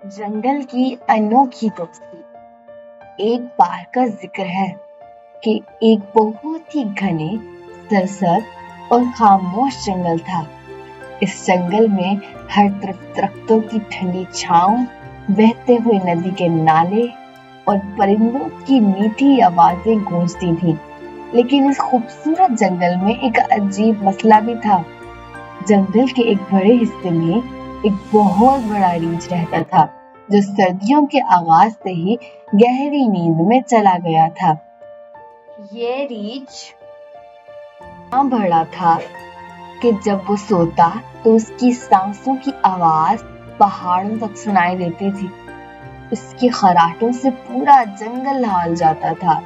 जंगल की अनोखी दोस्ती। एक बार का जिक्र है कि एक बहुत ही घने, सरसब्ज और खामोश जंगल था। इस जंगल में हर तरफ दरख्तों की ठंडी छांव, बहते हुए नदी के नाले और परिंदों की मीठी आवाजें गूंजती थीं। लेकिन इस खूबसूरत जंगल में एक अजीब मसला भी था। जंगल के एक बड़े हिस्से में एक बहुत बड़ा रीछ रहता था, जो सर्दियों के आगाज से ही गहरी नींद में चला गया था। ये रीछ इतना बड़ा था कि जब वो सोता तो उसकी सांसों की आवाज पहाड़ों तक सुनाई देती थी। उसकी खर्राटों से पूरा जंगल हिल जाता था।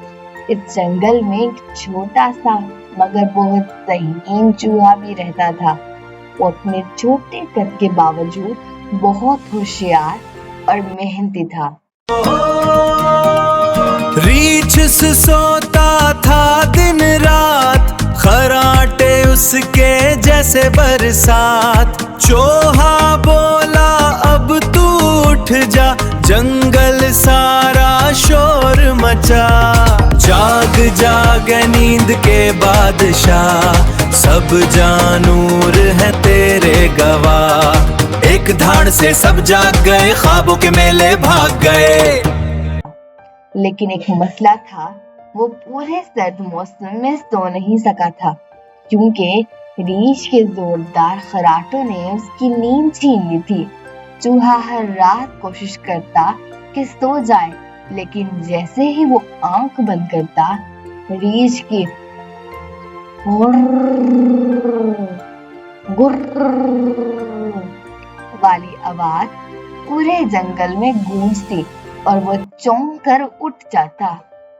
इस जंगल में एक छोटा सा मगर बहुत ज़हीन चूहा भी रहता था। वो अपने छोटे कद के बावजूद बहुत होशियार और मेहनती था। रीछ से सोता था दिन रात, खराटे उसके जैसे बरसात। चूहा बोला अब तू उठ जा, जंगल सारा शोर मचा। जाग जाग नींद के बादशाह, सब जानूर है तेरे गवाह। एक धाड़ से सब जाग गए, ख्वाबों के मेले भाग गए। लेकिन एक मसला था, वो पूरे सर्द मौसम में सो नहीं सका था, क्योंकि रीछ के जोरदार खर्राटों ने उसकी नींद छीन ली थी। चूहा हर रात कोशिश करता कि सो जाए, लेकिन जैसे ही वो आंख बंद करता, रीछ की गुर्र वाली आवाज पूरे जंगल में गूंजती और वो चौंक कर उठ जाता।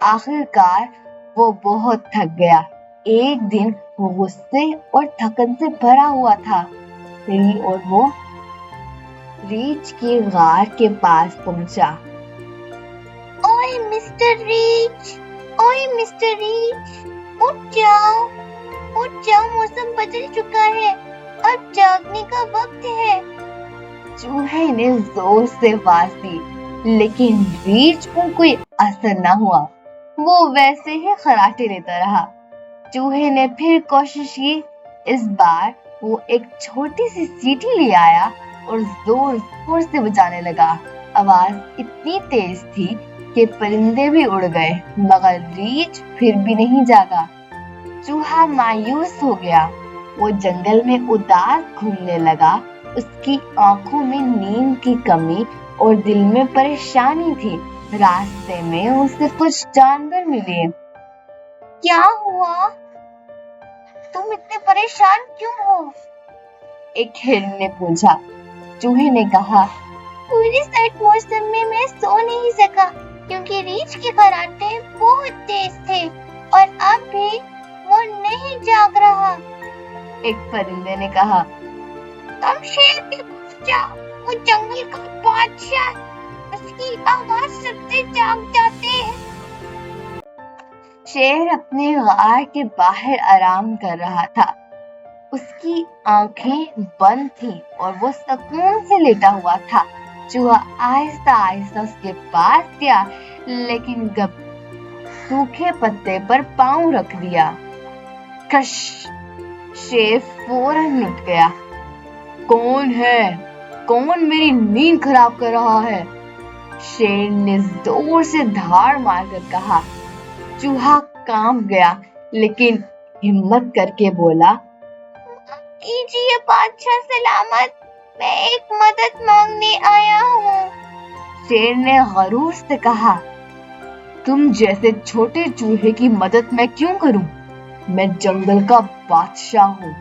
आखिरकार वो बहुत थक गया। एक दिन वो गुस्से और थकन से भरा हुआ था और वो रीछ के गार के पास पहुंचा। ओए मिस्टर रीछ, ओए मिस्टर रीछ, उठ जाओ, मौसम बदल चुका है, अब जागने का वक्त है। चूहे ने जोर से आवाज दी, लेकिन रीछ पर कोई असर न हुआ। वो वैसे ही खर्राटे लेता रहा। चूहे ने फिर कोशिश की। इस बार वो एक छोटी सी सीटी ले आया और जोर जोर से बजाने लगा। आवाज इतनी तेज थी कि परिंदे भी उड़ गए, मगर रीछ फिर भी नहीं जागा। चूहा मायूस हो गया। वो जंगल में उदास घूमने लगा। उसकी आंखों में नींद की कमी और दिल में परेशानी थी। रास्ते में उसे कुछ जानवर मिले। क्या हुआ? तुम इतने परेशान क्यों हो? एक हिरन ने पूछा। चूहे ने कहा, पूरे सर्द मौसम में मैं सो नहीं सका, क्योंकि रीछ के खर्राटे बहुत तेज थे और अब भी वो नहीं जाग रहा। एक परिंदे ने कहा, तुम शेर के पास जाओ, वो जंगल का बादशाह, उसकी आवाज सुनते जाग जाते हैं। शेर अपने गार के बाहर आराम कर रहा था। उसकी आंखें बंद थीं और वो सुकून से लेटा हुआ था। चूहा आहिस्ता आहिस्ता उसके पास गया, लेकिन सूखे पत्ते पर पांव रख दिया। कश! शेर फौरन उठ गया। कौन है? कौन मेरी नींद खराब कर रहा है? शेर ने जोर से धाड़ मारकर कहा। चूहा कांप गया, लेकिन हिम्मत करके बोला, कीजिए बादशाह सलामत, मैं एक मदद मांगने आया हूँ। शेर ने गरूर से कहा, तुम जैसे छोटे चूहे की मदद मैं क्यों करूं? मैं जंगल का बादशाह हूँ।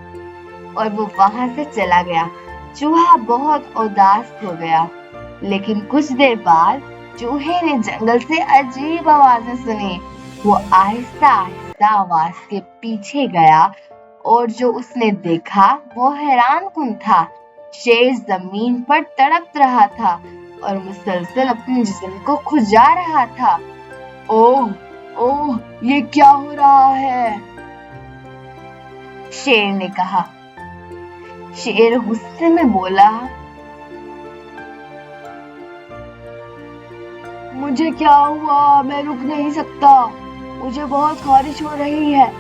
और वो वहां से चला गया। चूहा बहुत उदास हो गया, लेकिन कुछ देर बाद चूहे ने जंगल से अजीब आवाजें सुनी। वो आहिस्ता आहिस्ता आवाज के पीछे गया और जो उसने देखा वो हैरानकुन था। शेर जमीन पर तड़प रहा था और मुसलसल अपने जिस्म को खुजा रहा था। ओह ओह, ये क्या हो रहा है? शेर ने कहा। शेर गुस्से में बोला, मुझे क्या हुआ? मैं रुक नहीं सकता, मुझे बहुत खारिश हो रही है।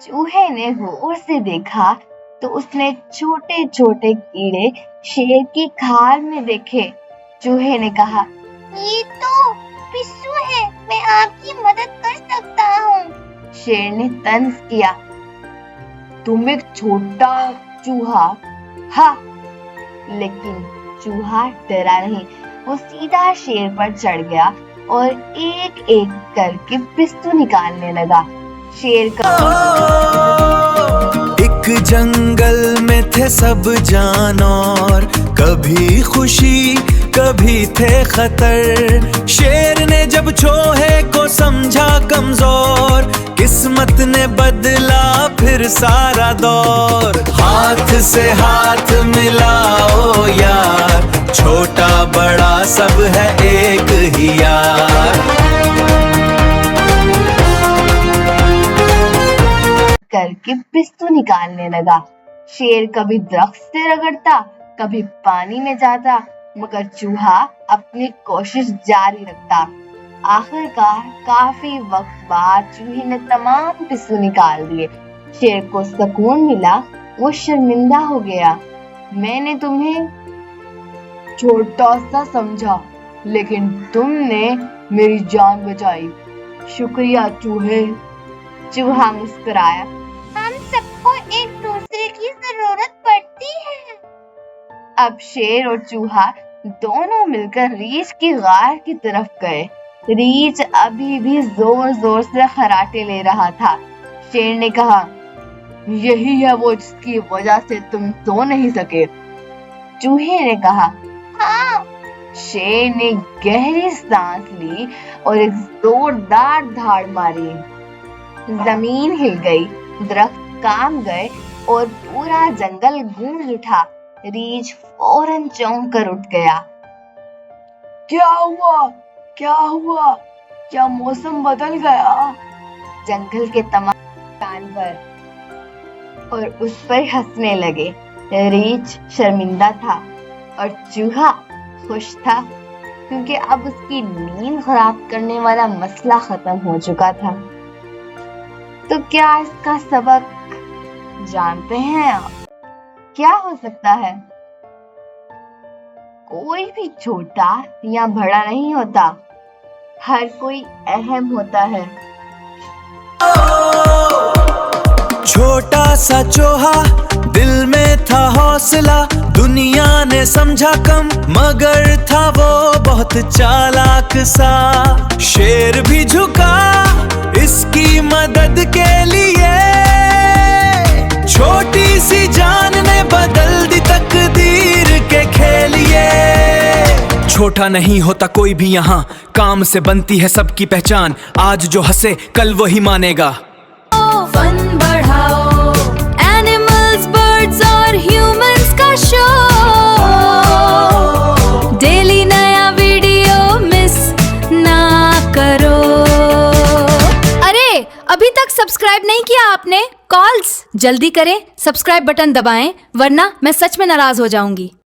चूहे ने गौर से देखा तो उसने छोटे छोटे कीड़े शेर की खाल में देखे। चूहे ने कहा, ये तो पिस्सू है, मैं आपकी मदद कर सकता हूँ। शेर ने तंज किया, तुम एक छोटा चूहा? हाँ। लेकिन चूहा डरा नहीं, वो सीधा शेर पर चढ़ गया और एक एक करके पिस्सू निकालने लगा। शेर का एक जंगल में थे सब जानवर, कभी खुशी कभी थे खतर। शेर ने जब चूहे को समझा कमजोर, किस्मत ने बदला फिर सारा दौर। हाथ से हाथ मिलाओ यार, छोटा बड़ा सब है एक ही यार। करके पिस्सू निकालने लगा। शेर कभी दरख्त से रगड़ता, कभी पानी में जाता, मगर चूहा अपनी कोशिश जारी रखता। आखिरकार काफी वक्त बाद चूहे ने तमाम पिस्सू निकाल दिए। शेर को सुकून मिला, वो शर्मिंदा हो गया। मैंने तुम्हें छोटा सा समझा, लेकिन तुमने मेरी जान बचाई। शुक्रिया चूहे। चूहा मुस्कुराया, हम सबको एक दूसरे की जरूरत पड़ती है। अब शेर और चूहा दोनों मिलकर रीछ की गार की तरफ गए। रीछ अभी भी जोर जोर से खर्राटे ले रहा था। शेर ने कहा, यही है वो जिसकी वजह से तुम सो नहीं सके। चूहे ने कहा, हाँ। शेर ने गहरी सांस ली और एक जोरदार धाड़ मारी। जमीन हिल गई, दरख्त काम गए और पूरा जंगल गूंज उठा। रीछ फौरन चौंक कर उठ गया। क्या हुआ? क्या हुआ? क्या मौसम बदल गया? जंगल के तमाम जानवर और उस पर हंसने लगे। रीछ शर्मिंदा था और चूहा खुश था, क्योंकि अब उसकी नींद खराब करने वाला मसला खत्म हो चुका था। तो क्या इसका सबक जानते हैं आप? क्या हो सकता है? कोई भी छोटा या बड़ा नहीं होता, हर कोई अहम होता है। छोटा सा चूहा, दिल में था हौसला, दुनिया ने समझा कम, मगर था वो बहुत चालाक सा। शेर भी झुका इसकी मदद के लिए, छोटी सी जान ने बदल दी तकदीर के खेलिए। छोटा नहीं होता कोई भी यहाँ, काम से बनती है सबकी पहचान। आज जो हंसे कल वही मानेगा। फन बढ़ाओ, एनिमल्स, बर्ड्स और ह्यूमंस का शो। डेली नया वीडियो मिस ना करो। अरे अभी तक सब्सक्राइब नहीं किया आपने? कॉल्स जल्दी करें, सब्सक्राइब बटन दबाएं, वरना मैं सच में नाराज हो जाऊंगी।